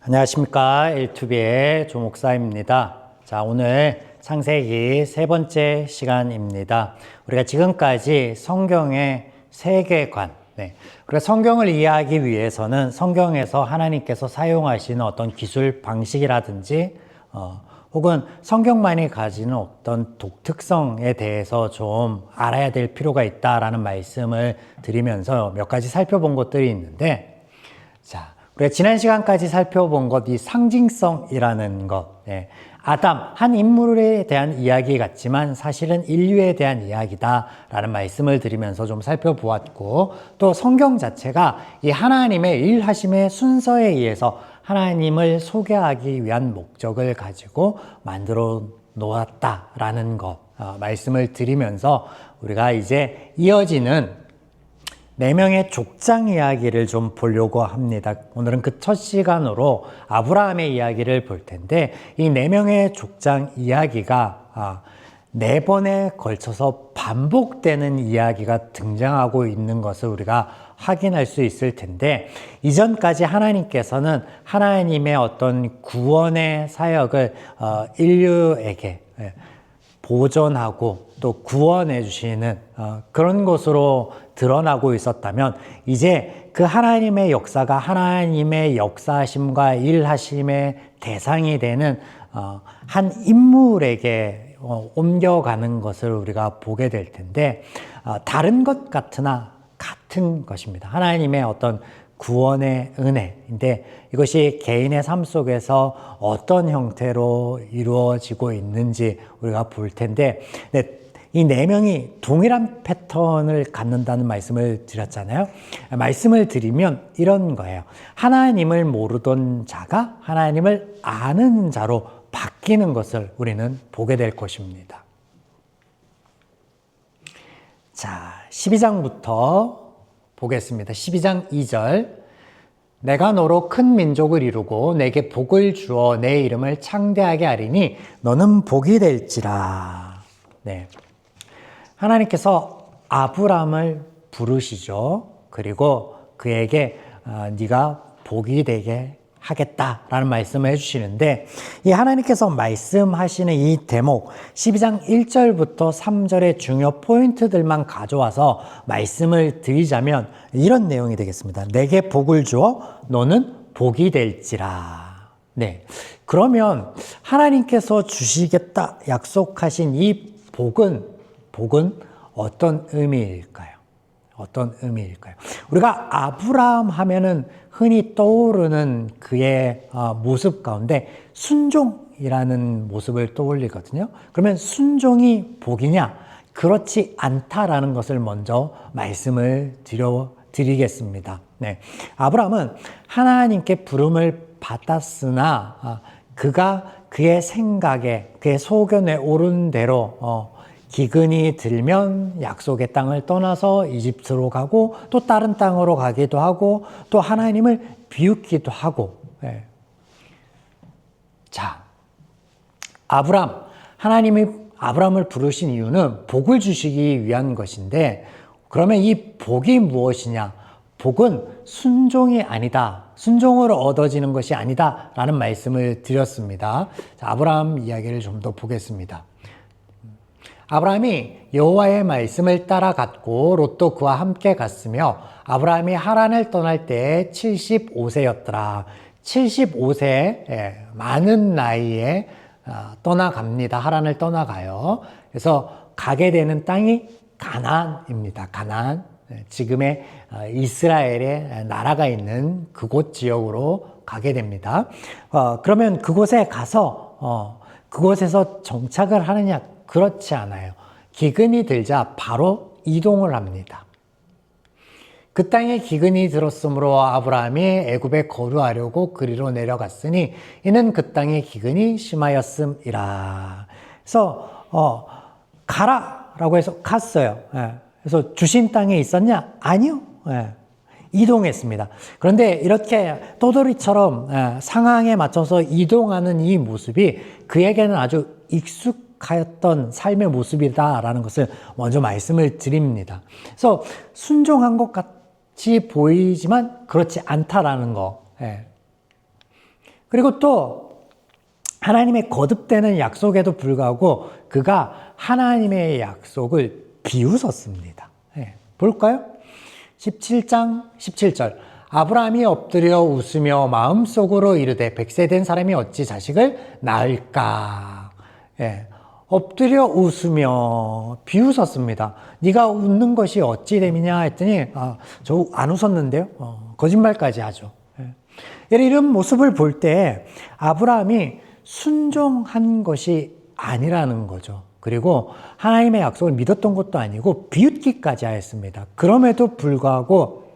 안녕하십니까. L2B의 조 목사입니다. 자, 오늘 창세기 세 번째 시간입니다. 우리가 지금까지 성경의 세계관, 그리고 성경을 이해하기 위해서는 성경에서 하나님께서 사용하시는 어떤 기술 방식이라든지 혹은 성경만이 가지는 어떤 독특성에 대해서 좀 알아야 될 필요가 있다라는 말씀을 드리면서 몇 가지 살펴본 것들이 있는데, 자, 우리가 지난 시간까지 살펴본 것, 이 상징성이라는 것, 아담, 한 인물에 대한 이야기 같지만 사실은 인류에 대한 이야기다라는 말씀을 드리면서 좀 살펴보았고, 또 성경 자체가 이 하나님의 일하심의 순서에 의해서 하나님을 소개하기 위한 목적을 가지고 만들어 놓았다라는 것, 말씀을 드리면서 우리가 이제 이어지는 4명의 족장 이야기를 좀 보려고 합니다. 오늘은 그 첫 시간으로 아브라함의 이야기를 볼 텐데, 이 4명의 족장 이야기가 4번에 걸쳐서 반복되는 이야기가 등장하고 있는 것을 우리가 확인할 수 있을 텐데, 이전까지 하나님께서는 하나님의 어떤 구원의 사역을 인류에게 보존하고 또 구원해 주시는 그런 것으로 드러나고 있었다면, 이제 그 하나님의 역사가 하나님의 역사하심과 일하심의 대상이 되는 한 인물에게 옮겨가는 것을 우리가 보게 될 텐데, 다른 것 같으나 같은 것입니다. 하나님의 어떤 구원의 은혜인데, 이것이 개인의 삶 속에서 어떤 형태로 이루어지고 있는지 우리가 볼 텐데, 이 4명이 동일한 패턴을 갖는다는 말씀을 드렸잖아요. 말씀을 드리면 이런 거예요. 하나님을 모르던 자가 하나님을 아는 자로 바뀌는 것을 우리는 보게 될 것입니다. 자, 12장부터 보겠습니다. 12장 2절. 내가 너로 큰 민족을 이루고 내게 복을 주어 내 이름을 창대하게 하리니 너는 복이 될지라. 하나님께서 아브라함을 부르시죠. 그리고 그에게 네가 복이 되게 하겠다라는 말씀을 해주시는데, 이 하나님께서 말씀하시는 이 대목 12장 1절부터 3절의 중요 포인트들만 가져와서 말씀을 드리자면 이런 내용이 되겠습니다. 내게 복을 주어 너는 복이 될지라. 그러면 하나님께서 주시겠다 약속하신 이 복은 어떤 의미일까요? 어떤 의미일까요? 우리가 아브라함 하면은 흔히 떠오르는 그의 모습 가운데 순종이라는 모습을 떠올리거든요. 그러면 순종이 복이냐? 그렇지 않다라는 것을 먼저 말씀을 드리겠습니다. 아브라함은 하나님께 부름을 받았으나 그가 그의 생각에, 그의 소견에 오른 대로 기근이 들면 약속의 땅을 떠나서 이집트로 가고 또 다른 땅으로 가기도 하고 또 하나님을 비웃기도 하고. 자, 하나님이 아브라함을 부르신 이유는 복을 주시기 위한 것인데, 그러면 이 복이 무엇이냐? 복은 순종이 아니다. 순종으로 얻어지는 것이 아니다. 라는 말씀을 드렸습니다. 자, 아브라함 이야기를 좀 더 보겠습니다. 아브라함이 여호와의 말씀을 따라갔고 롯도 그와 함께 갔으며, 아브라함이 하란을 떠날 때 75세였더라. 75세 많은 나이에 떠나갑니다. 하란을 떠나가요. 그래서 가게 되는 땅이 가나안입니다. 가나안. 지금의 이스라엘의 나라가 있는 그곳 지역으로 가게 됩니다. 그러면 그곳에 가서 그곳에서 정착을 하느냐? 그렇지 않아요. 기근이 들자 바로 이동을 합니다. 그 땅에 기근이 들었으므로 아브라함이 애굽에 거류하려고 그리로 내려갔으니 이는 그 땅에 기근이 심하였음이라. 그래서 가라라고 해서 갔어요. 그래서 주신 땅에 있었냐? 아니요. 이동했습니다. 그런데 이렇게 떠돌이처럼 상황에 맞춰서 이동하는 이 모습이 그에게는 아주 익숙하였던 삶의 모습이다라는 것을 먼저 말씀을 드립니다. 그래서 순종한 것 같이 보이지만 그렇지 않다라는 거. 그리고 또 하나님의 거듭되는 약속에도 불구하고 그가 하나님의 약속을 비웃었습니다. 네, 볼까요? 17장 17절 아브라함이 엎드려 웃으며 마음속으로 이르되 100세 된 사람이 어찌 자식을 낳을까. 예, 엎드려 웃으며 비웃었습니다. 네가 웃는 것이 어찌 됨이냐 했더니 저 안 웃었는데요. 거짓말까지 하죠. 예. 이런 모습을 볼 때 아브라함이 순종한 것이 아니라는 거죠. 그리고 하나님의 약속을 믿었던 것도 아니고 비웃기까지 하였습니다. 그럼에도 불구하고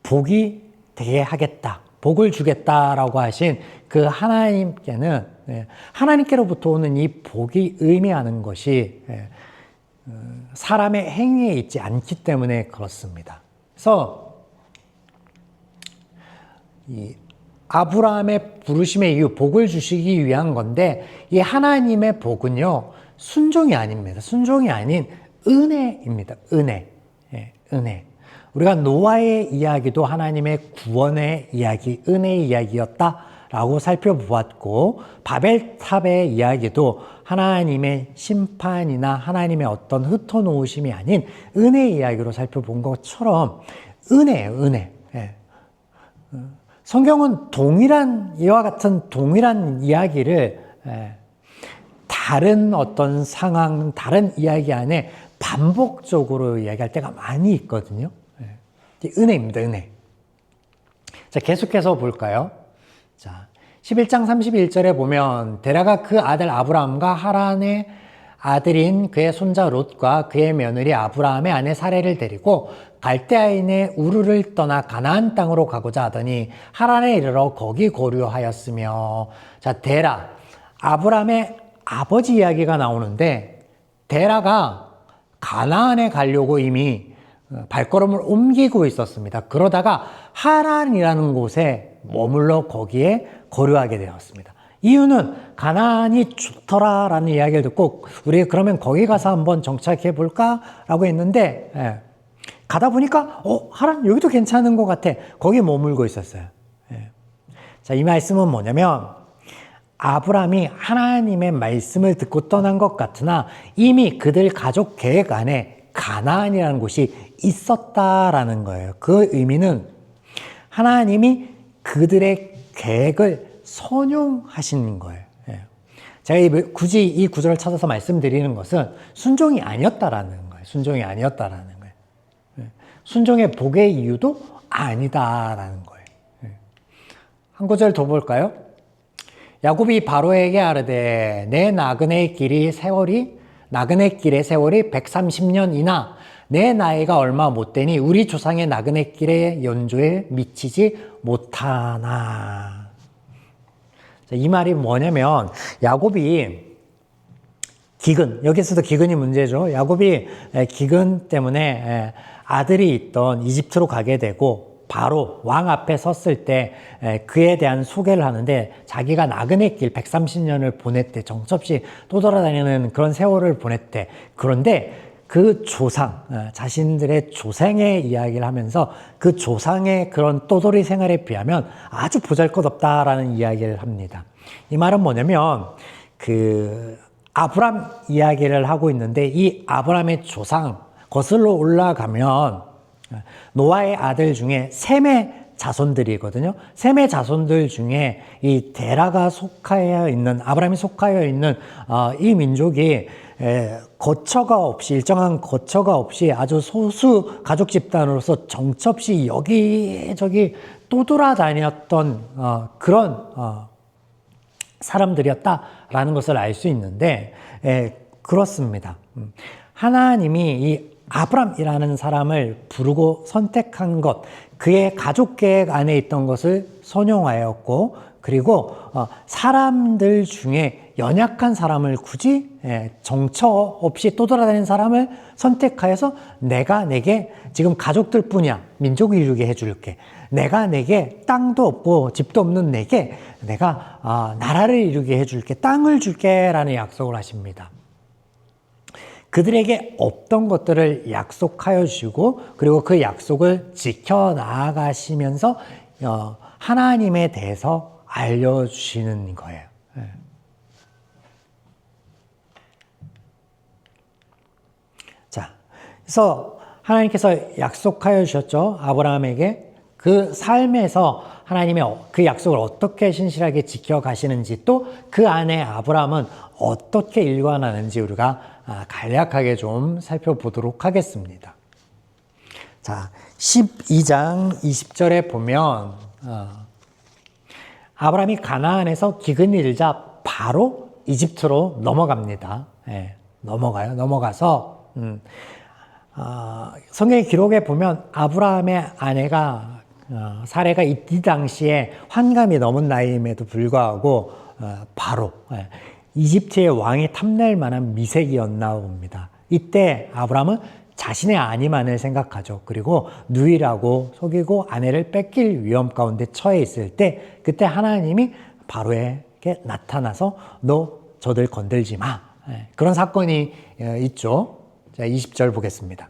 복이 되게 하겠다, 복을 주겠다라고 하신 그 하나님께는 하나님께로부터 오는 이 복이 의미하는 것이 사람의 행위에 있지 않기 때문에 그렇습니다. 그래서 이 아브라함의 부르심의 이유, 복을 주시기 위한 건데 이 하나님의 복은요 순종이 아닙니다. 순종이 아닌 은혜입니다. 은혜. 은혜. 우리가 노아의 이야기도 하나님의 구원의 이야기, 은혜의 이야기였다라고 살펴보았고 바벨탑의 이야기도 하나님의 심판이나 하나님의 어떤 흩어놓으심이 아닌 은혜의 이야기로 살펴본 것처럼 은혜예요. 은혜. 성경은 이와 같은 동일한 이야기를 다른 어떤 상황, 다른 이야기 안에 반복적으로 이야기할 때가 많이 있거든요. 은혜입니다, 은혜. 자, 계속해서 볼까요? 자, 11장 31절에 보면 데라가 그 아들 아브라함과 하란의 아들인 그의 손자 롯과 그의 며느리 아브라함의 아내 사레를 데리고 갈대아인의 우르를 떠나 가나안 땅으로 가고자 하더니 하란에 이르러 거기 거류하였으며. 자, 데라, 아브라함의 아버지 이야기가 나오는데 데라가 가나안에 가려고 이미 발걸음을 옮기고 있었습니다. 그러다가 하란이라는 곳에 머물러 거기에 거류하게 되었습니다. 이유는 가나안이 좋더라라는 이야기를 듣고 우리 그러면 거기 가서 한번 정착해 볼까? 라고 했는데 가다 보니까 하란 여기도 괜찮은 것 같아. 거기 머물고 있었어요. 자, 이 말씀은 뭐냐면 아브라함이 하나님의 말씀을 듣고 떠난 것 같으나 이미 그들 가족 계획 안에 가나안이라는 곳이 있었다라는 거예요. 그 의미는 하나님이 그들의 계획을 선용하신 거예요. 제가 굳이 이 구절을 찾아서 말씀드리는 것은 순종이 아니었다라는 거예요. 순종이 아니었다라는 거예요. 순종의 복의 이유도 아니다라는 거예요. 한 구절 더 볼까요? 야곱이 바로에게 아르되 내 나그네 길의 세월이 130년이나 내 나이가 얼마 못 되니 우리 조상의 나그네 길의 연조에 미치지 못하나. 자, 이 말이 뭐냐면 야곱이 여기서도 기근이 문제죠. 야곱이 기근 때문에 아들이 있던 이집트로 가게 되고 바로 왕 앞에 섰을 때 그에 대한 소개를 하는데 자기가 나그네 길 130년을 보냈대. 정처없이 또 돌아다니는 그런 세월을 보냈대. 그런데 그 조상, 자신들의 조상의 이야기를 하면서 그 조상의 그런 떠돌이 생활에 비하면 아주 보잘것없다라는 이야기를 합니다. 이 말은 뭐냐면 아브람 이야기를 하고 있는데 이 아브람의 조상 거슬러 올라가면 노아의 아들 중에 셈의 자손들이거든요. 셈의 자손들 중에 이 데라가 속하여 있는, 아브람이 속하여 있는 이 민족이 일정한 거처가 없이 아주 소수 가족 집단으로서 정처없이 여기저기 떠돌아다녔던 그런 사람들이었다라는 것을 알 수 있는데 그렇습니다. 하나님이 이 아브람이라는 사람을 부르고 선택한 것, 그의 가족 계획 안에 있던 것을 선용하였고, 그리고 사람들 중에 연약한 사람을 굳이 정처 없이 떠돌아다니는 사람을 선택하여서 내가 내게 지금 가족들 뿐이야 민족을 이루게 해줄게. 내가 내게 땅도 없고 집도 없는 내게 내가 나라를 이루게 해줄게. 땅을 줄게 라는 약속을 하십니다. 그들에게 없던 것들을 약속하여 주시고 그리고 그 약속을 지켜나가시면서 하나님에 대해서 알려주시는 거예요. 예. 자, 그래서 하나님께서 약속하여 주셨죠. 아브라함에게 그 삶에서 하나님의 그 약속을 어떻게 신실하게 지켜가시는지, 또 그 안에 아브라함은 어떻게 일관하는지 우리가 간략하게 좀 살펴보도록 하겠습니다. 자, 12장 20절에 보면 아브라함이 가나안에서 기근이 일자 바로 이집트로 넘어갑니다. 예, 넘어가서 성경의 기록에 보면 아브라함의 아내가 사레가 이 당시에 환갑이 넘은 나이임에도 불구하고 바로 이집트의 왕이 탐낼 만한 미색이었나 봅니다. 이때 아브라함은 자신의 아니만을 생각하죠. 그리고 누이라고 속이고 아내를 뺏길 위험 가운데 처해 있을 때 그때 하나님이 바로에게 나타나서 너 저들 건들지 마. 그런 사건이 있죠. 자, 20절 보겠습니다.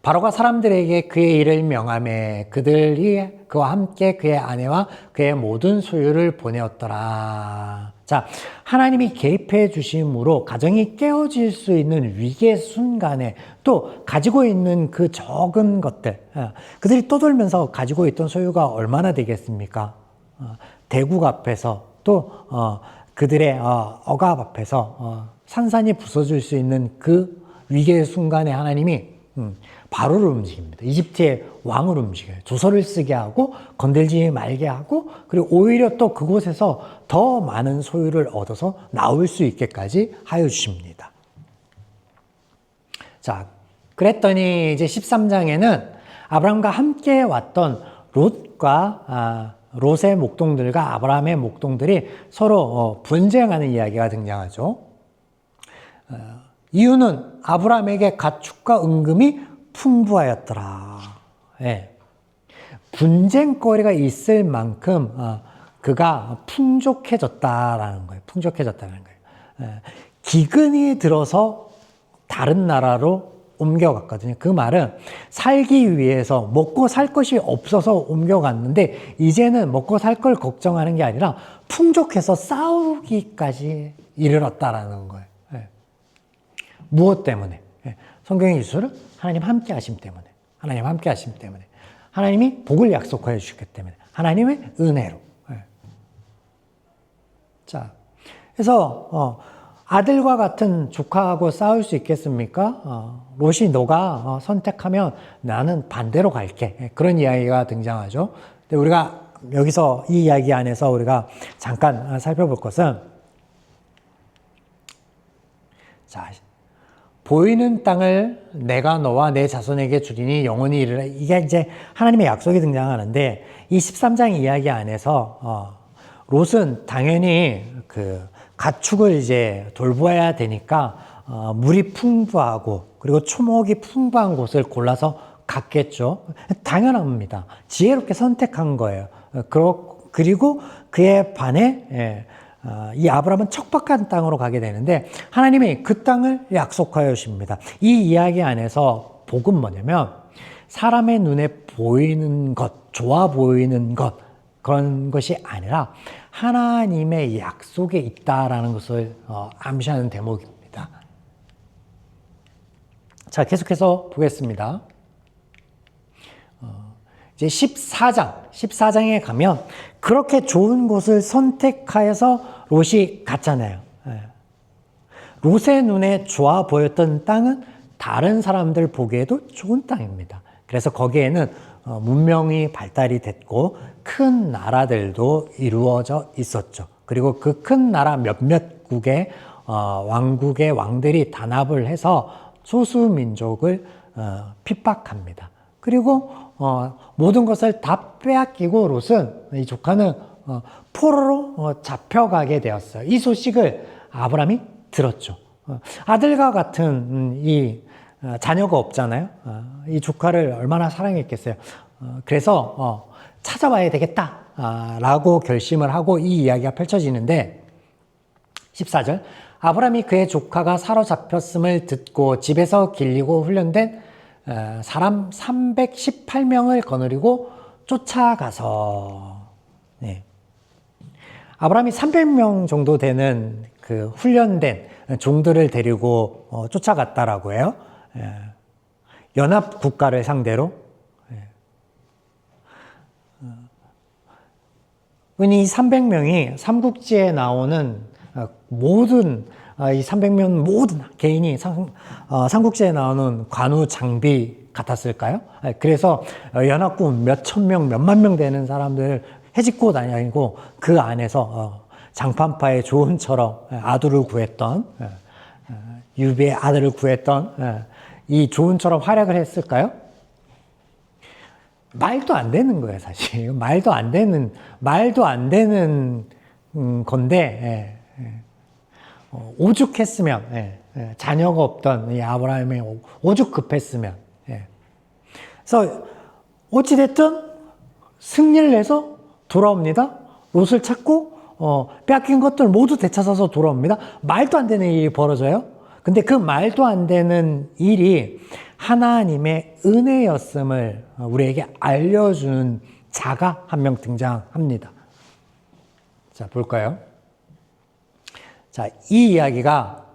바로가 사람들에게 그의 일을 명하매 그들이 그와 함께 그의 아내와 그의 모든 소유를 보내었더라. 자, 하나님이 개입해 주심으로 가정이 깨어질 수 있는 위기의 순간에 또 가지고 있는 그 적은 것들, 그들이 떠돌면서 가지고 있던 소유가 얼마나 되겠습니까? 대국 앞에서 또 그들의 억압 앞에서 산산이 부서질 수 있는 그 위기의 순간에 하나님이 바로를 움직입니다. 이집트의 왕을 움직여요. 조서를 쓰게 하고 건들지 말게 하고 그리고 오히려 또 그곳에서 더 많은 소유를 얻어서 나올 수 있게까지 하여 주십니다. 자, 그랬더니 이제 13장에는 아브라함과 함께 왔던 롯의 목동들과 아브라함의 목동들이 서로 분쟁하는 이야기가 등장하죠. 이유는 아브라함에게 가축과 은금이 풍부하였더라. 예. 분쟁거리가 있을 만큼 그가 풍족해졌다라는 거예요. 풍족해졌다는 거예요. 예. 기근이 들어서 다른 나라로 옮겨갔거든요. 그 말은 살기 위해서 먹고 살 것이 없어서 옮겨갔는데 이제는 먹고 살 걸 걱정하는 게 아니라 풍족해서 싸우기까지 이르렀다라는 거예요. 예. 무엇 때문에? 예. 성경의 기술은 하나님 함께 하심 때문에, 하나님 함께 하심 때문에, 하나님이 복을 약속하여 주셨기 때문에, 하나님의 은혜로. 예. 자, 그래서 아들과 같은 조카하고 싸울 수 있겠습니까? 롯이 너가 선택하면 나는 반대로 갈게. 예. 그런 이야기가 등장하죠. 근데 우리가 여기서 이 이야기 안에서 우리가 잠깐 살펴볼 것은, 자, 보이는 땅을 내가 너와 내 자손에게 주리니 영원히 이르라. 이게 이제 하나님의 약속이 등장하는데 이 13장 이야기 안에서 롯은 당연히 그 가축을 이제 돌보아야 되니까 물이 풍부하고 그리고 초목이 풍부한 곳을 골라서 갔겠죠. 당연합니다. 지혜롭게 선택한 거예요. 그리고 그에 반해 이 아브라함은 척박한 땅으로 가게 되는데 하나님이 그 땅을 약속하여 주십니다. 이 이야기 안에서 복은 뭐냐면 사람의 눈에 보이는 것, 좋아 보이는 것, 그런 것이 아니라 하나님의 약속에 있다라는 것을 암시하는 대목입니다. 자, 계속해서 보겠습니다. 이제 14장에 가면 그렇게 좋은 곳을 선택하여서 롯이 갔잖아요. 롯의 눈에 좋아 보였던 땅은 다른 사람들 보기에도 좋은 땅입니다. 그래서 거기에는 문명이 발달이 됐고 큰 나라들도 이루어져 있었죠. 그리고 그 큰 나라 몇몇 국의 왕국의 왕들이 단합을 해서 소수민족을 핍박합니다. 그리고 모든 것을 다 빼앗기고 롯은, 이 조카는 포로로 잡혀가게 되었어요. 이 소식을 아브라함이 들었죠. 아들과 같은 이 자녀가 없잖아요. 이 조카를 얼마나 사랑했겠어요. 그래서 찾아와야 되겠다 라고 결심을 하고 이 이야기가 펼쳐지는데 14절 아브라함이 그의 조카가 사로잡혔음을 듣고 집에서 길리고 훈련된 사람 318명을 거느리고 쫓아가서, 네. 아브라함이 300명 정도 되는 그 훈련된 종들을 데리고 쫓아갔다라고 해요. 연합 국가를 상대로. 이 300명이 삼국지에 나오는 모든 이 300명 모든 개인이 삼국지에 나오는 관우 장비 같았을까요? 그래서 연합군 몇천 명, 몇만 명 되는 사람들 해집고 다니고 그 안에서 장판파의 조은처럼 아들을 구했던 유비의 아들을 구했던 이 조은처럼 활약을 했을까요? 말도 안 되는 거예요, 사실. 말도 안 되는 건데, 오죽했으면, 자녀가 없던 이 아브라함이 오죽 급했으면, 그래서 어찌됐든 승리를 해서 돌아옵니다. 롯을 찾고, 빼앗긴 것들 모두 되찾아서 돌아옵니다. 말도 안 되는 일이 벌어져요. 근데 그 말도 안 되는 일이 하나님의 은혜였음을 우리에게 알려주는 자가 한 명 등장합니다. 자, 볼까요? 자, 이 이야기가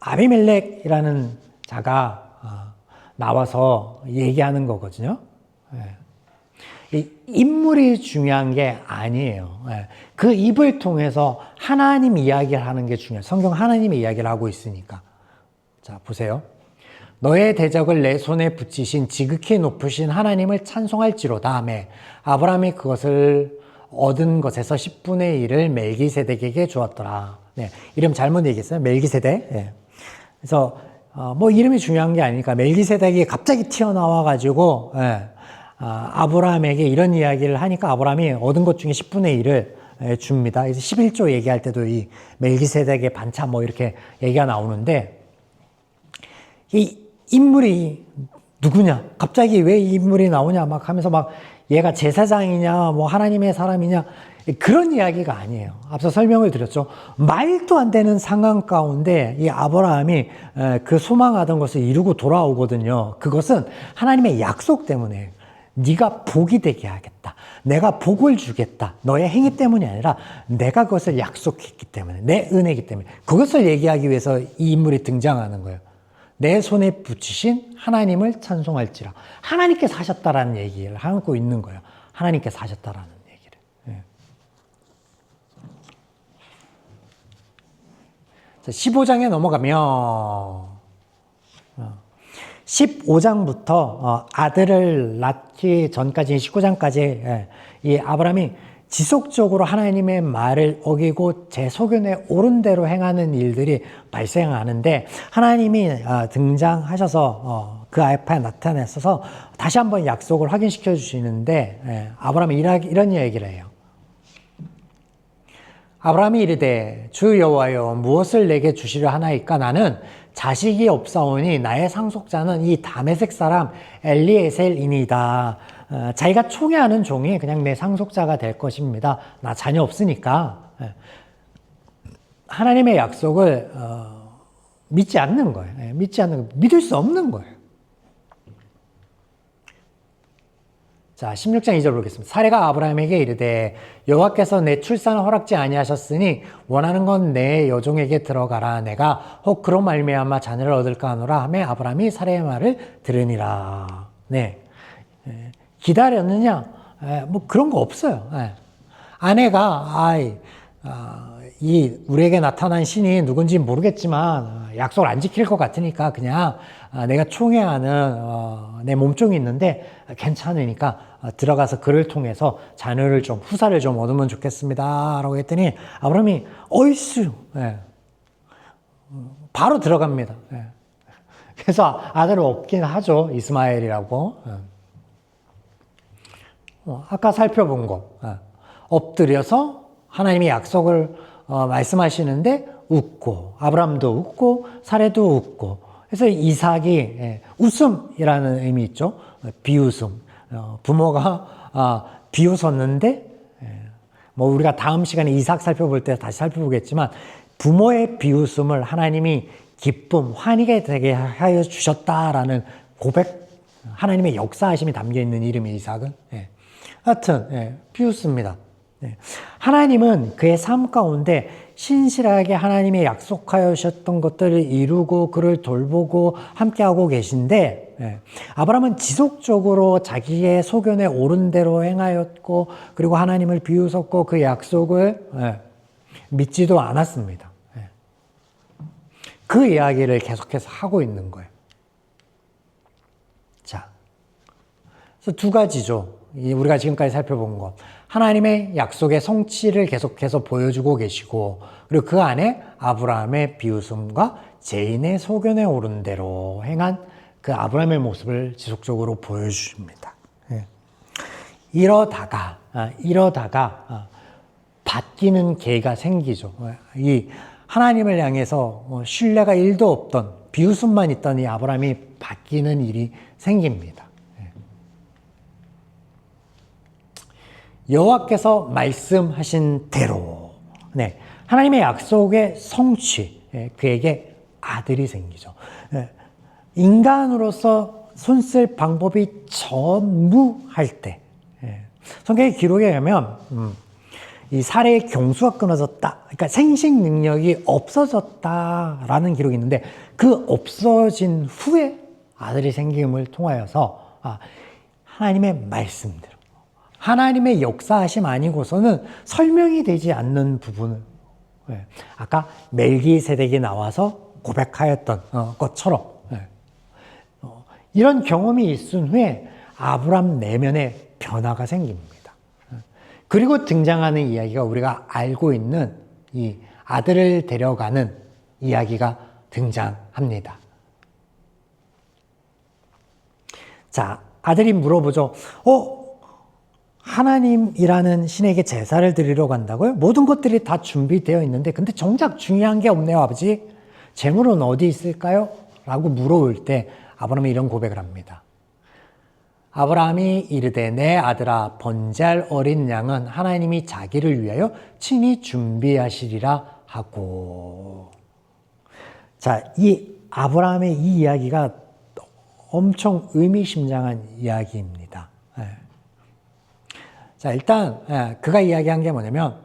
아비멜렉이라는 자가 나와서 얘기하는 거거든요. 이 인물이 중요한 게 아니에요. 그 입을 통해서 하나님 이야기를 하는 게 중요해요. 성경 하나님의 이야기를 하고 있으니까. 자, 보세요. 너의 대적을 내 손에 붙이신 지극히 높으신 하나님을 찬송할지로다 하매 아브라함이 그것을 얻은 것에서 10분의 1을 멜기세덱에게 주었더라. 네, 이름 잘못 얘기했어요. 멜기세덱. 네. 그래서 뭐 이름이 중요한 게 아니니까 멜기세덱이 갑자기 튀어나와가지고 아브라함에게 이런 이야기를 하니까 아브라함이 얻은 것 중에 10분의 1을 줍니다. 그래서 11조 얘기할 때도 이 멜기세덱의 반차 뭐 이렇게 얘기가 나오는데 이 인물이 누구냐? 갑자기 왜 이 인물이 나오냐? 막 하면서 막 얘가 제사장이냐? 뭐 하나님의 사람이냐? 그런 이야기가 아니에요. 앞서 설명을 드렸죠. 말도 안 되는 상황 가운데 이 아브라함이 그 소망하던 것을 이루고 돌아오거든요. 그것은 하나님의 약속 때문에 네가 복이 되게 하겠다. 내가 복을 주겠다. 너의 행위 때문이 아니라 내가 그것을 약속했기 때문에 내 은혜이기 때문에 그것을 얘기하기 위해서 이 인물이 등장하는 거예요. 내 손에 붙이신 하나님을 찬송할지라. 하나님께서 하셨다라는 얘기를 하고 있는 거예요. 하나님께서 하셨다라는 얘기를. 15장에 넘어가면 15장부터 아들을 낳기 전까지 19장까지 이 아브라함이 지속적으로 하나님의 말을 어기고 제 소견에 옳은 대로 행하는 일들이 발생하는데 하나님이 등장하셔서 그 앞에 나타났어서 다시 한번 약속을 확인시켜 주시는데 아브라함이 이런 얘기를 해요. 아브라함이 이르되 주 여호와여 무엇을 내게 주시려 하나이까 나는 자식이 없사오니 나의 상속자는 이 다메섹 사람 엘리에셀이니이다. 자기가 총애하는 종이 그냥 내 상속자가 될 것입니다. 나 자녀 없으니까. 하나님의 약속을 믿지 않는 거예요. 믿을 수 없는 거예요. 자, 16장 2절 보겠습니다. 사례가 아브라함에게 이르되 여호와께서 내 출산을 허락지 아니하셨으니 원하는 건 내 여종에게 들어가라. 내가 혹 그로 말미암아 자녀를 얻을까 하노라 하매 아브라함이 사례의 말을 들으니라. 네, 기다렸느냐? 뭐 그런 거 없어요. 아내가 우리에게 나타난 신이 누군지 모르겠지만 약속을 안 지킬 것 같으니까 그냥 내가 총애하는 내 몸종이 있는데 괜찮으니까 들어가서 그를 통해서 자녀를 좀 후사를 좀 얻으면 좋겠습니다 라고 했더니 아브라함이 어이씨 바로 들어갑니다. 그래서 아들을 얻긴 하죠. 이스마엘이라고. 아까 살펴본 거 엎드려서 하나님의 약속을 말씀하시는데 웃고 아브라함도 웃고 사례도 웃고 그래서 이삭이 웃음이라는 의미 있죠. 비웃음. 부모가 비웃었는데 뭐 우리가 다음 시간에 이삭 살펴볼 때 다시 살펴보겠지만 부모의 비웃음을 하나님이 기쁨, 환희게 되게 하여 주셨다라는 고백, 하나님의 역사하심이 담겨 있는 이름이 이삭은. 하여튼 비웃습니다. 하나님은 그의 삶 가운데 신실하게 하나님이 약속하여 주셨던 것들을 이루고 그를 돌보고 함께하고 계신데, 아브라함은 지속적으로 자기의 소견에 옳은 대로 행하였고 그리고 하나님을 비웃었고 그 약속을 믿지도 않았습니다. 그 이야기를 계속해서 하고 있는 거예요. 자, 그래서 두 가지죠. 우리가 지금까지 살펴본 것. 하나님의 약속의 성취를 계속해서 보여주고 계시고, 그리고 그 안에 아브라함의 비웃음과 죄인의 소견에 오른 대로 행한 그 아브라함의 모습을 지속적으로 보여주십니다. 이러다가 바뀌는 계기가 생기죠. 이 하나님을 향해서 신뢰가 1도 없던 비웃음만 있던 이 아브라함이 바뀌는 일이 생깁니다. 여호와께서 말씀하신 대로 하나님의 약속의 성취, 그에게 아들이 생기죠. 인간으로서 손쓸 방법이 전무할 때, 성경의 기록에 의하면 이 사례의 경수가 끊어졌다, 그러니까 생식 능력이 없어졌다라는 기록이 있는데, 그 없어진 후에 아들이 생김을 통하여서 하나님의 말씀대로, 하나님의 역사하심 아니고서는 설명이 되지 않는 부분을, 아까 멜기세덱이 나와서 고백하였던 것처럼 이런 경험이 있은 후에 아브람 내면에 변화가 생깁니다. 그리고 등장하는 이야기가 우리가 알고 있는 이 아들을 데려가는 이야기가 등장합니다. 자, 아들이 물어보죠. 하나님이라는 신에게 제사를 드리러 간다고요? 모든 것들이 다 준비되어 있는데 근데 정작 중요한 게 없네요, 아버지. 재물은 어디 있을까요? 라고 물어올 때 아브라함이 이런 고백을 합니다. 아브라함이 이르되 내 아들아 번제할 어린 양은 하나님이 자기를 위하여 친히 준비하시리라 하고. 자, 이 아브라함의 이 이야기가 엄청 의미심장한 이야기입니다. 자, 일단 그가 이야기한 게 뭐냐면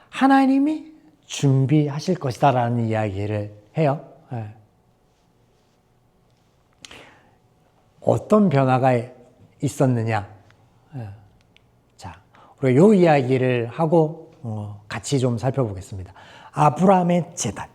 하나님이 준비하실 것이다 라는 이야기를 해요. 어떤 변화가 있었느냐. 자, 우리가 이 이야기를 하고 같이 좀 살펴보겠습니다. 아브라함의 제단.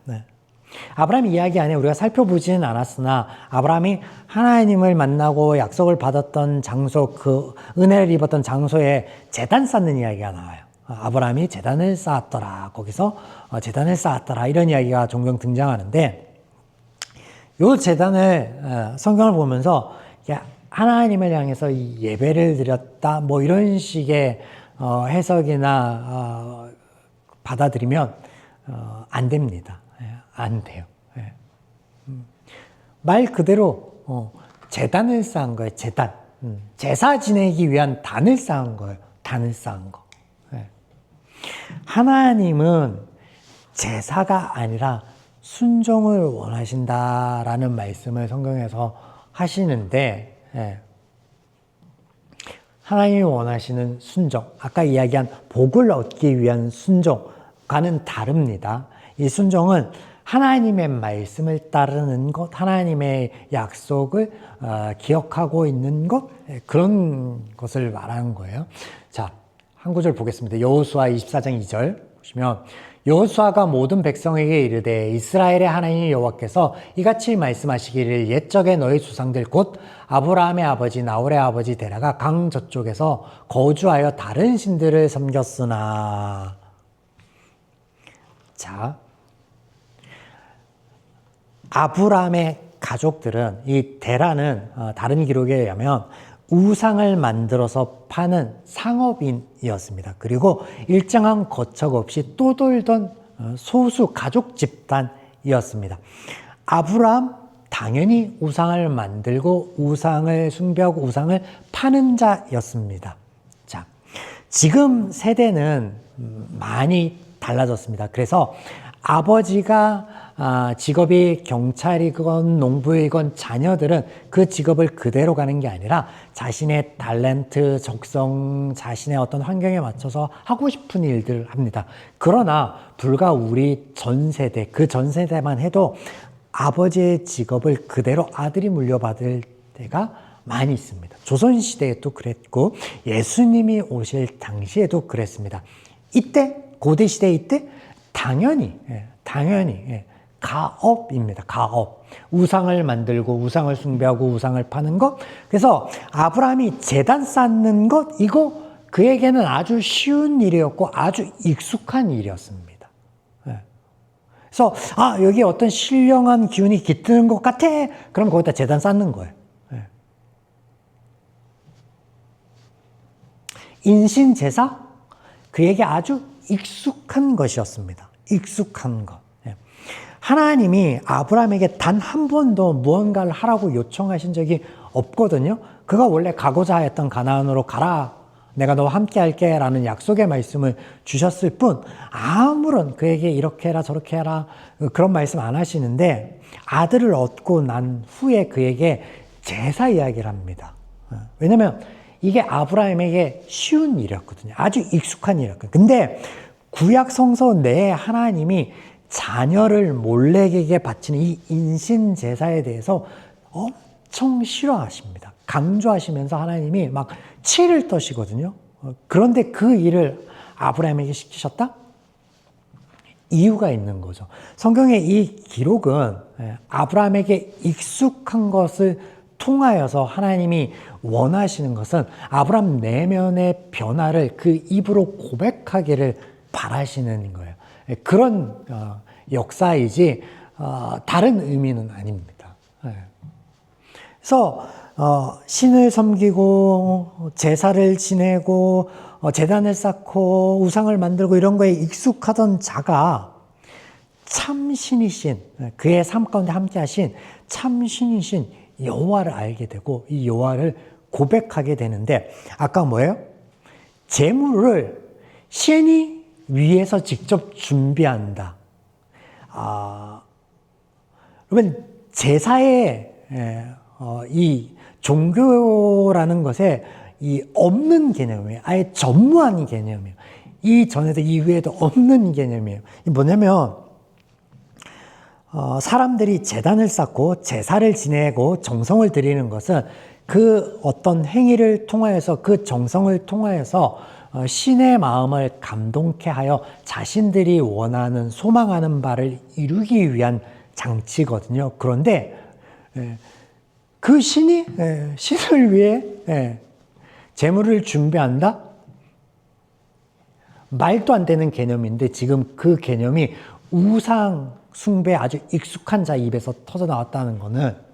아브라함 이야기 안에 우리가 살펴보지는 않았으나 아브라함이 하나님을 만나고 약속을 받았던 장소, 그 은혜를 입었던 장소에 제단 쌓는 이야기가 나와요. 아브라함이 제단을 쌓았더라. 거기서 제단을 쌓았더라. 이런 이야기가 종종 등장하는데 이 제단을 성경을 보면서 하나님을 향해서 예배를 드렸다. 뭐 이런 식의 해석이나 받아들이면 안 됩니다. 안 돼요. 말 그대로 제단을 쌓은 거예요. 제단. 제사 지내기 위한 단을 쌓은 거예요. 단을 쌓은 거. 하나님은 제사가 아니라 순종을 원하신다라는 말씀을 성경에서 하시는데, 하나님이 원하시는 순종, 아까 이야기한 복을 얻기 위한 순종과는 다릅니다. 이 순종은 하나님의 말씀을 따르는 것, 하나님의 약속을 기억하고 있는 것, 그런 것을 말하는 거예요. 자, 한 구절 보겠습니다. 여호수아 24장 2절 보시면 여호수아가 모든 백성에게 이르되 이스라엘의 하나님 여호와께서 이같이 말씀하시기를 옛적에 너희 조상들 곧 아브라함의 아버지 나홀의 아버지 데라가 강 저쪽에서 거주하여 다른 신들을 섬겼으나. 자, 아브라함의 가족들은 이 데라는 다른 기록에 의하면 우상을 만들어서 파는 상업인이었습니다. 그리고 일정한 거처가 없이 떠돌던 소수 가족 집단이었습니다. 아브라함 당연히 우상을 만들고 우상을 숭배하고 우상을 파는 자였습니다. 자, 지금 세대는 많이 달라졌습니다. 그래서 아버지가 직업이 경찰이건 농부이건 자녀들은 그 직업을 그대로 가는 게 아니라 자신의 탤런트, 적성, 자신의 어떤 환경에 맞춰서 하고 싶은 일들을 합니다. 그러나 불과 우리 전 세대, 그 전 세대만 해도 아버지의 직업을 그대로 아들이 물려받을 때가 많이 있습니다. 조선시대에도 그랬고 예수님이 오실 당시에도 그랬습니다. 이때, 고대시대 이때 당연히 가업입니다. 가업. 우상을 만들고 우상을 숭배하고 우상을 파는 것. 그래서 아브라함이 제단 쌓는 것, 이거 그에게는 아주 쉬운 일이었고 아주 익숙한 일이었습니다. 그래서 여기 어떤 신령한 기운이 깃드는 것 같아. 그럼 거기다 제단 쌓는 거예요. 인신제사? 그에게 아주 익숙한 것이었습니다. 익숙한 것. 하나님이 아브라함에게 단 한 번도 무언가를 하라고 요청하신 적이 없거든요. 그가 원래 가고자 했던 가나안으로 가라. 내가 너와 함께 할게 라는 약속의 말씀을 주셨을 뿐 아무런 그에게 이렇게 해라 저렇게 해라 그런 말씀 안 하시는데 아들을 얻고 난 후에 그에게 제사 이야기를 합니다. 왜냐하면 이게 아브라함에게 쉬운 일이었거든요. 아주 익숙한 일이었거든요. 근데 구약 성서 내에 하나님이 자녀를 몰렉에게 바치는 이 인신 제사에 대해서 엄청 싫어하십니다. 강조하시면서 하나님이 막 치를 떠시거든요. 그런데 그 일을 아브라함에게 시키셨다? 이유가 있는 거죠. 성경의 이 기록은 아브라함에게 익숙한 것을 통하여서 하나님이 원하시는 것은 아브라함 내면의 변화를 그 입으로 고백하기를 바라시는 거예요. 그런 역사이지 다른 의미는 아닙니다. 그래서 신을 섬기고 제사를 지내고 제단을 쌓고 우상을 만들고 이런 거에 익숙하던 자가 참신이신 그의 삶 가운데 함께 하신 참신이신 여호와를 알게 되고 이 여호와를 고백하게 되는데 아까 뭐예요? 제물을 신이 위에서 직접 준비한다. 그러면 제사의 이 종교라는 것에 이 없는 개념이에요. 아예 전무한 개념이에요. 이 전에도 이후에도 없는 개념이에요. 뭐냐면 사람들이 제단을 쌓고 제사를 지내고 정성을 드리는 것은 그 어떤 행위를 통하여서 그 정성을 통하여서 신의 마음을 감동케 하여 자신들이 원하는 소망하는 바를 이루기 위한 장치거든요. 그런데 그 신이 신을 위해 제물을 준비한다? 말도 안 되는 개념인데 지금 그 개념이 우상 숭배에 아주 익숙한 자 입에서 터져 나왔다는 것은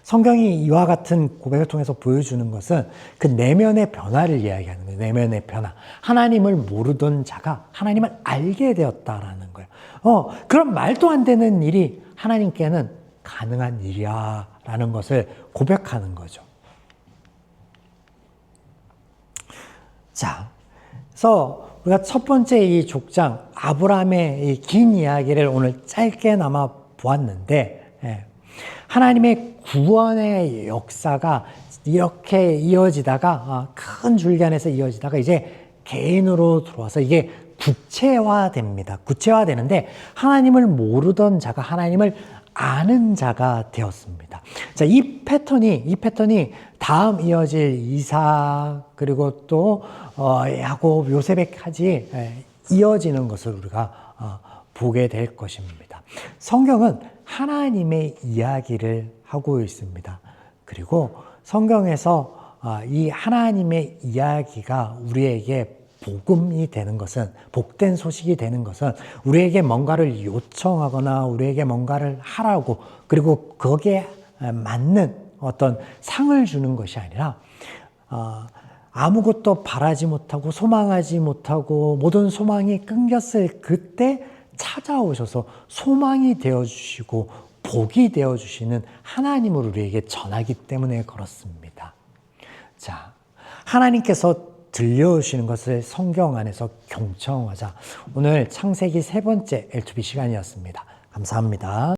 성경이 이와 같은 고백을 통해서 보여주는 것은 그 내면의 변화를 이야기하는 거예요. 내면의 변화. 하나님을 모르던 자가 하나님을 알게 되었다라는 거예요. 그럼 말도 안 되는 일이 하나님께는 가능한 일이야 라는 것을 고백하는 거죠. 자, 그래서 우리가 첫 번째 이 족장 아브라함의 이 긴 이야기를 오늘 짧게나마 보았는데 하나님의 구원의 역사가 이렇게 이어지다가 큰 줄기 안에서 이어지다가 이제 개인으로 들어와서 이게 구체화됩니다. 구체화되는데 하나님을 모르던 자가 하나님을 아는 자가 되었습니다. 자, 이 패턴이 다음 이어질 이삭 그리고 또 야곱, 요셉에까지 이어지는 것을 우리가 보게 될 것입니다. 성경은 하나님의 이야기를 하고 있습니다. 그리고 성경에서 이 하나님의 이야기가 우리에게 복음이 되는 것은, 복된 소식이 되는 것은 우리에게 뭔가를 요청하거나 우리에게 뭔가를 하라고 그리고 거기에 맞는 어떤 상을 주는 것이 아니라 아무것도 바라지 못하고 소망하지 못하고 모든 소망이 끊겼을 그때 찾아오셔서 소망이 되어주시고 복이 되어주시는 하나님을 우리에게 전하기 때문에 그렇습니다. 자, 하나님께서 들려오시는 것을 성경 안에서 경청하자. 오늘 창세기 세 번째 L2B 시간이었습니다. 감사합니다.